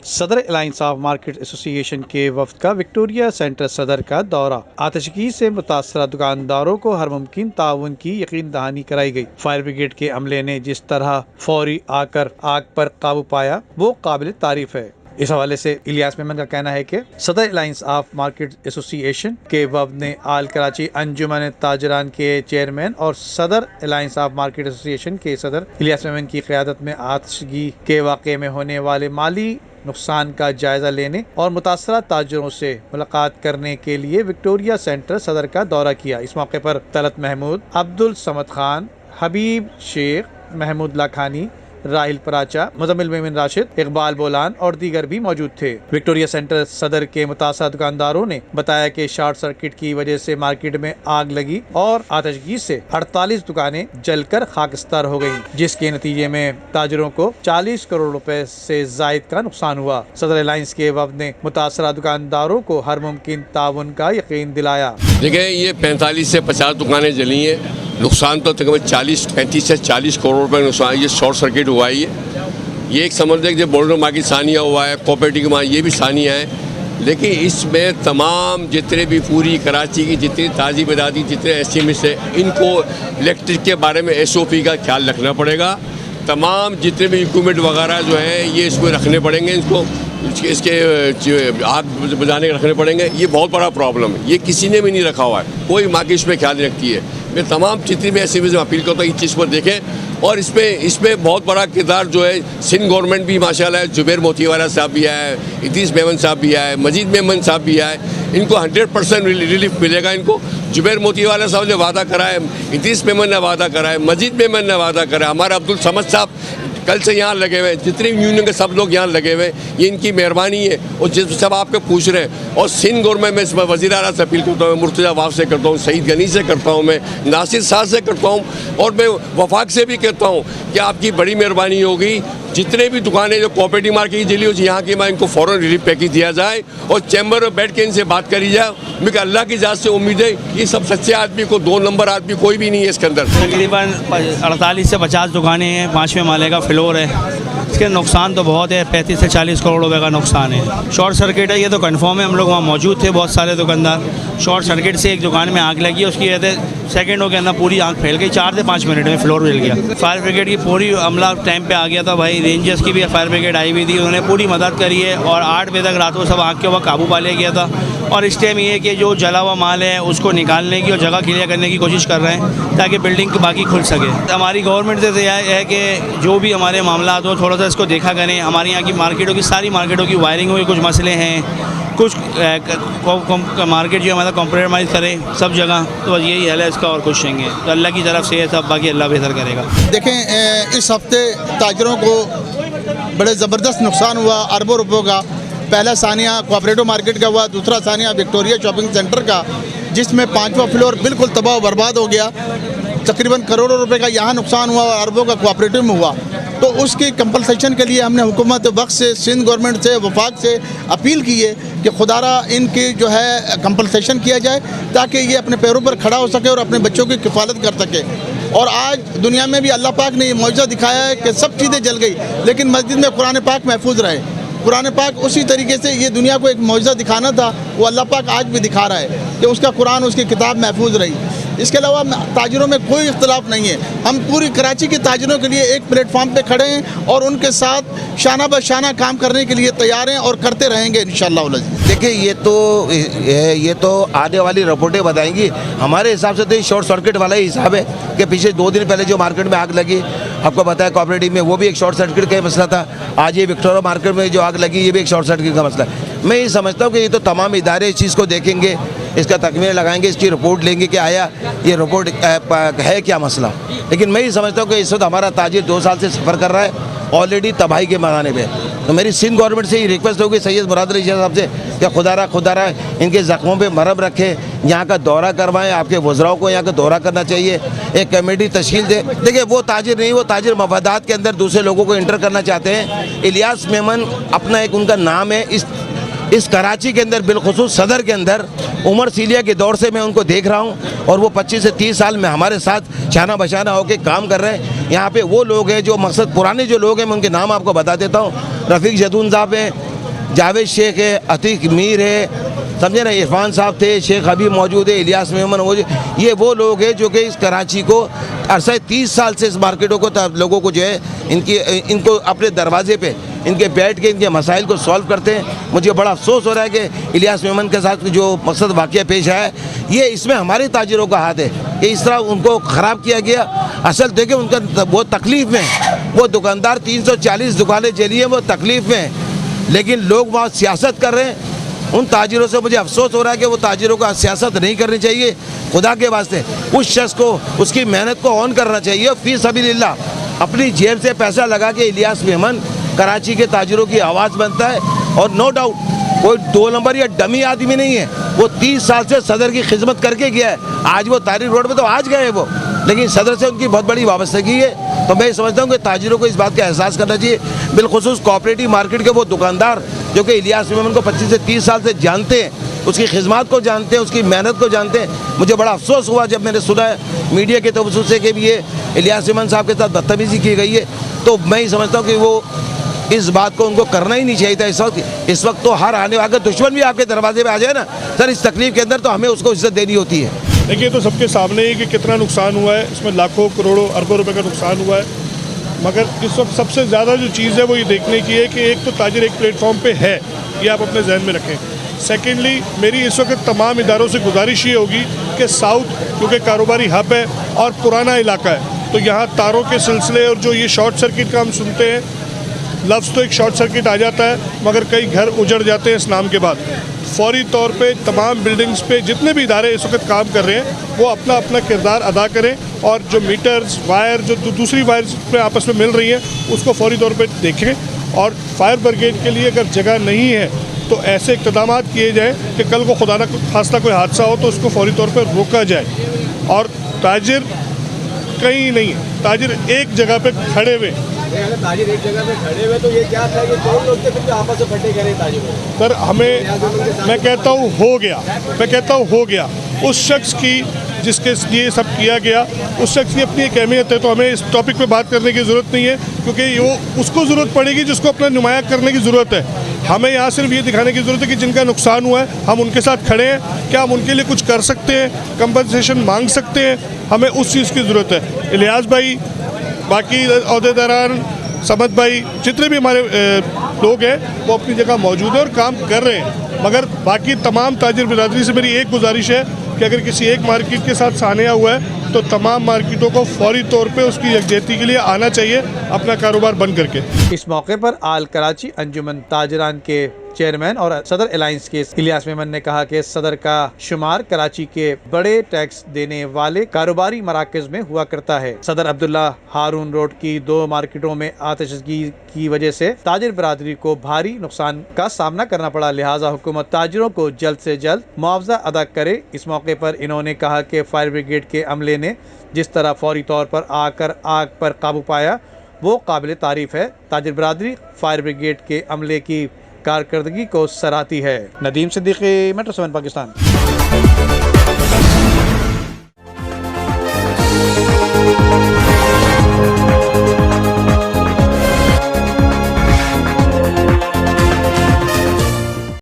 सदर alliance of market association के वफ्द का विक्टोरिया सेंटर सदर का दौरा। आतिशगी से मुतासरा दुकानदारों को हर मुमकिन ताउन की यकीन दहानी कराई गई। फायर ब्रिगेड के अमले ने जिस तरह फौरी आकर आग पर काबू पाया वो काबिल तारीफ है। इस हवाले से इलियास मेमन का कहना है कि सदर अलायंस ऑफ मार्केट एसोसिएशन के वफ्द ने आल कराची अंजुमन ताजरान के चेयरमैन और सदर अलायंस ऑफ मार्केट एसोसिएशन के सदर इलियास मेमन की क़यादत में आतिशगी के वाक़े में होने वाले माली नुकसान का जायजा लेने और मुतासरा ताजरों से मुलाकात करने के लिए विक्टोरिया सेंटर सदर का दौरा किया। इस मौके पर तलत महमूद, अब्दुल समद खान, हबीब शेख, महमूद लाखानी, राहिल पराचा, मुजम्मिल मेमिन राशिद, इकबाल बोलान और दीगर भी मौजूद थे। विक्टोरिया सेंटर सदर के मुतासरा दुकानदारों ने बताया कि शॉर्ट सर्किट की वजह से मार्केट में आग लगी और आतिशगी से 48 दुकानें जलकर खाकस्तार हो गयी, जिसके नतीजे में ताजरों को 40 करोड़ रुपए से जायद का नुकसान हुआ। सदर अलायंस के वफ्द ने मुतासरा दुकानदारों को हर मुमकिन ताउन का यकीन दिलाया। देखिए, ये 45 से 50 दुकानें जली हैं। नुकसान तो तकरीबन 35 से 40 करोड़ रुपए नुकसान ये शॉर्ट सर्किट हुआ है। ये एक समझ लें कि बोर्डर मार्केट सानिया हुआ है, कोऑपरेटिव के ये भी सानिया है। लेकिन इसमें तमाम जितने भी पूरी कराची की जितनी ताज़ी बदादी जितने एस्टीमेट्स है, इनको इलेक्ट्रिक के बारे में SOP का ख्याल रखना पड़ेगा। तमाम जितने भी इक्विपमेंट वगैरह जो है ये इसमें रखने पड़ेंगे, इसके आग बुझाने के रखने पड़ेंगे। ये बहुत बड़ा प्रॉब्लम है, ये किसी ने भी नहीं रखा हुआ है, कोई मार्केट इस पर ख्याल नहीं रखती है। मैं तमाम जितनी भी ऐसी अपील करता हूँ इस चीज़ पर देखें। और इसमें बहुत बड़ा किरदार जो है सिंध गवर्नमेंट भी माशाल्लाह, जुबैर मोतीवाला साहब भी आए, इद्रीस मेमन साहब भी आए, मजीद मेमन साहब भी आए। इनको 100% रिलीफ मिलेगा। इनको जुबैर मोतीवाला साहब ने वादा करा है, इद्रीस मेमन ने वादा करा है, मजीद मेमन ने वादा करा है, हमारे अब्दुल समद साहब कल से यहाँ लगे हुए हैं, जितने यूनियन के सब लोग यहाँ लगे हुए हैं। ये इनकी मेहरबानी है और जिस सब आपके पूछ रहे हैं। और सिंध गवर्नमेंट में इसमें वज़ीर आला से अपील करता हूँ, मुर्तज़ा वाफ से करता हूँ, सईद गनी से करता हूँ, मैं नासिर साहब से करता हूँ और मैं वफाक से भी कहता हूँ कि आपकी बड़ी मेहरबानी होगी। जितने भी दुकानें जो कोऑपरेटिव मार्केट की जली हो यहाँ की, मैं इनको फ़ौरन रिलीफ पैकेज दिया जाए और चैम्बर में बैठ के इनसे बात करी जाए। मुझे अल्लाह की जात से उम्मीद है, ये सब सच्चे आदमी को 2 नंबर आदमी कोई भी नहीं है इसके अंदर। तकरीबन 48 से 50 दुकानें हैं, 5वें माले का फ्लोर है। इसके नुकसान तो बहुत है, 35 से 40 करोड़ रुपए का नुकसान है। शॉर्ट सर्किट है, ये तो कंफर्म है। हम लोग वहाँ मौजूद थे, बहुत सारे दुकानदार। शॉर्ट सर्किट से एक दुकान में आग लगी, उसकी सेकंडों के अंदर पूरी आग फैल गई। 4 से 5 मिनट में फ्लोर जल गया। फायर ब्रिगेड की पूरी अमला टाइम पे आ गया था भाई, रेंजर्स की भी फायर ब्रिगेड आई हुई थी, उन्होंने पूरी मदद करी है और 8 बजे तक रात को सब आग के ऊपर काबू पा लिया गया था। और इस टाइम ये कि जो जला हुआ माल है उसको निकालने की और जगह क्लियर करने की कोशिश कर रहे हैं ताकि बिल्डिंग बाकी खुल सके। हमारी गवर्नमेंट से यह है कि जो भी हमारे मामला हो थोड़ा सा इसको देखा करें। हमारे यहाँ की मार्केटों की सारी मार्केटों की वायरिंग हुई, कुछ मसले हैं, कुछ मार्केट जो हमारा कॉम्प्रोमाइज़ करें सब जगह। तो बस यही हल है इसका और कुछ नहीं है। तो अल्लाह की तरफ से है सब, बाकी अल्लाह बेहतर करेगा। देखें, इस हफ्ते ताजरों को बड़े ज़बरदस्त नुकसान हुआ, अरबों रुपयों का। पहला सानिया कोऑपरेटिव मार्केट का हुआ, दूसरा सानिया विक्टोरिया शॉपिंग सेंटर का, जिसमें 5वां फ्लोर बिल्कुल तबाह बर्बाद हो गया। तकरीबन करोड़ों रुपए का यहाँ नुकसान हुआ और अरबों का कोऑपरेटिव में हुआ। तो उसकी कंपनसेशन के लिए हमने हुकूमत वक्त से, सिंध गवर्नमेंट से, वफाक से अपील की है कि खुदारा इनकी जो है कंपनसेशन किया जाए ताकि ये अपने पैरों पर खड़ा हो सके और अपने बच्चों की किफ़ालत कर सके। और आज दुनिया में भी अल्लाह पाक ने ये मौजज़ा दिखाया है कि सब चीज़ें जल गई लेकिन मस्जिद में कुरान पाक महफूज रहे। कुरान पाक उसी तरीके से ये दुनिया को एक मौजज़ा दिखाना था, वो अल्लाह पाक आज भी दिखा रहा है कि उसका कुरान, उसकी किताब महफूज रही। इसके अलावा ताजिरों में कोई इख्तलाफ नहीं है। हम पूरी कराची के ताजिरों के लिए एक प्लेटफार्म पे खड़े हैं और उनके साथ शाना बशाना काम करने के लिए तैयार हैं और करते रहेंगे इंशाअल्लाह। देखिए, ये तो आने वाली रिपोर्टें बताएंगी। हमारे हिसाब से तो ये शॉर्ट सर्किट वाला ही हिसाब है कि पिछले 2 दिन पहले जो मार्केट में आग लगी, आपको पता है कोऑपरेटिव में, वो भी एक शॉर्ट सर्किट का ही मसला था। आज ये विक्टोरिया मार्केट में जो आग लगी, ये भी एक शॉर्ट सर्किट का मसला है। मैं ये समझता हूँ कि ये तो तमाम इदारे इस चीज़ को देखेंगे, इसका तकमील लगाएंगे, इसकी रिपोर्ट लेंगे कि आया ये रिपोर्ट है क्या मसला। लेकिन मैं ये समझता हूँ कि इस वक्त हमारा ताजिर 2 साल से सफ़र कर रहा है, ऑलरेडी तबाही के मैदान पे। तो मेरी सिंध गवर्नमेंट से ये रिक्वेस्ट होगी सैयद मुराद अली शाह साहब से कि खुदारा इनके ज़ख्मों पे मरहम रखे, यहाँ का दौरा करवाएं। आपके वज़राओं को यहाँ का दौरा करना चाहिए, एक कमेटी तश्कील दे। देखिए, वो ताजिर नहीं, वो ताजिर मफादात के अंदर दूसरे लोगों को इंटर करना चाहते हैं। इलियास मेमन अपना एक उनका नाम है। इस कराची के अंदर, बिलखुसूस सदर के अंदर, उमर सीलिया के दौर से मैं उनको देख रहा हूँ और वो 25 से 30 साल में हमारे साथ शाना बशाना होकर काम कर रहे हैं। यहाँ पे वो लोग हैं जो मकसद, पुराने जो लोग हैं मैं उनके नाम आपको बता देता हूँ। रफ़ीक जदून साहब हैं, जावेद शेख है, अतीक मीर है, समझे ना, इरफान साहब थे, शेख हबीब मौजूद है, इलियास मेमन मौजूद, ये वो लोग हैं जो कि इस कराची को अरसा 30 साल से इस मार्केटों को लोगों को जो है इनको अपने दरवाजे पे इनके बैठ के इनके मसाइल को सॉल्व करते हैं। मुझे बड़ा अफसोस हो रहा है कि इलियास मेमन के साथ जो मकसद वाक़या पेश आया है, ये इसमें हमारे ताजिरों का हाथ है कि इस तरह उनको ख़राब किया गया। असल देखिए उनका वो तकलीफ़ में है, वो दुकानदार 340 दुकानें जली हैं, वो तकलीफ़ में है, लेकिन लोग वहाँ सियासत कर रहे हैं। उन ताजिरों से मुझे अफसोस हो रहा है कि वो ताजिरों का सियासत नहीं करनी चाहिए। खुदा के वास्ते उस शख्स को उसकी मेहनत को ऑन करना चाहिए और फी सबीलिल्लाह अपनी जेब से पैसा लगा के इलियास मेमन कराची के ताजिरों की आवाज़ बनता है। और नो डाउट कोई 2 नंबर या डमी आदमी नहीं है, वो 30 साल से सदर की खिदमत करके गया है। आज वो तारीख रोड में तो आज गए वो, लेकिन सदर से उनकी बहुत बड़ी वाबस्तगी है। तो मैं समझता हूँ कि ताजिरों को इस बात का एहसास करना चाहिए, बिलखुसूस कोऑपरेटिव मार्केट के वो दुकानदार जो कि इलियास मेमन को 25 से 30 साल से जानते हैं, उसकी खिदमत को जानते हैं, उसकी मेहनत को जानते हैं। मुझे बड़ा अफसोस हुआ जब मैंने सुना है मीडिया के तवज्जुह से कि ये इलियास मेमन साहब के साथ बदतमीज़ी की गई है। तो मैं ही समझता हूँ कि वो इस बात को उनको करना ही नहीं चाहिए था इस वक्त तो हर आने वाला दुश्मन भी आपके दरवाजे पे आ जाए ना सर, इस तकलीफ के अंदर तो हमें उसको इज्जत देनी होती है। देखिए तो सबके सामने ही कि कितना नुकसान हुआ है, इसमें लाखों करोड़ों अरबों रुपए का नुकसान हुआ है। मगर इस वक्त सबसे ज़्यादा जो चीज़ है वो ये देखने की है कि एक तो ताजिर एक प्लेटफॉर्म पे है, ये आप अपने जहन में रखें। सेकेंडली मेरी इस वक्त तमाम इदारों से गुजारिश ये होगी कि साउथ क्योंकि कारोबारी हब है और पुराना इलाका है, तो यहाँ तारों के सिलसिले और जो ये शॉर्ट सर्किट का हम सुनते हैं, लफ्ज़ तो एक शॉर्ट सर्किट आ जाता है मगर कई घर उजड़ जाते हैं इस नाम के बाद। फौरी तौर पे तमाम बिल्डिंग्स पे जितने भी इदारे इस वक्त काम कर रहे हैं वो अपना अपना किरदार अदा करें और जो मीटर्स वायर जो दूसरी वायर्स पे आपस में मिल रही हैं उसको फौरी तौर पे देखें। और फायर ब्रिगेड के लिए अगर जगह नहीं है तो ऐसे इक़दाम किए जाएँ कि कल को खुदा न खास्ता कोई हादसा हो तो उसको फौरी तौर पर रोका जाए। और ताजिर कहीं नहीं, ताजिर एक जगह पर खड़े हुए, ताजिर एक जगह पे खड़े हुए, तो ये क्या था कि कौन लोग थे फिर जो आपस में फटे करें ताजिरों? सर हमें मैं कहता हूँ हो गया उस शख्स की जिसके लिए सब किया गया, उस शख्स की अपनी एक अहमियत है। तो हमें इस टॉपिक पे बात करने की ज़रूरत नहीं है क्योंकि वो उसको ज़रूरत पड़ेगी जिसको अपना नुमाया करने की ज़रूरत है। हमें यहाँ सिर्फ ये दिखाने की ज़रूरत है कि जिनका नुकसान हुआ है हम उनके साथ खड़े हैं, क्या हम उनके लिए कुछ कर सकते हैं, कंपनसेशन मांग सकते हैं, हमें उस चीज़ की ज़रूरत है। इलियास भाई, बाकी अहदेदारान, समद भाई, जितने भी हमारे लोग हैं वो अपनी जगह मौजूद है और काम कर रहे हैं। मगर बाकी तमाम ताजिर बिरादरी से मेरी एक गुजारिश है कि अगर किसी एक मार्केट के साथ सानिया हुआ है तो तमाम मार्केटों को फौरी तौर पे उसकी यकजहती के लिए आना चाहिए अपना कारोबार बंद करके। इस मौके पर आल कराची अंजुमन ताजरान के चेयरमैन और सदर अलायंस के इलियास मेमन ने कहा कि सदर का शुमार कराची के बड़े टैक्स देने वाले कारोबारी मराकज में हुआ करता है। सदर अब्दुल्ला हारून रोड की 2 मार्केटों में आतिशबाजी की वजह से ताजिर बिरादरी को भारी नुकसान का सामना करना पड़ा, लिहाजा हुकूमत ताजिरों को जल्द से जल्द मुआवजा अदा करे। इस मौके पर इन्होंने कहा कि फायर ब्रिगेड के अमले ने जिस तरह फौरी तौर पर आकर आग पर काबू पाया वो काबिल तारीफ है। ताजिर बिरादरी फायर ब्रिगेड के अमले की कारकर्दगी को सराहती है। नदीम सिद्दीकी, मेट्रो 7 पाकिस्तान।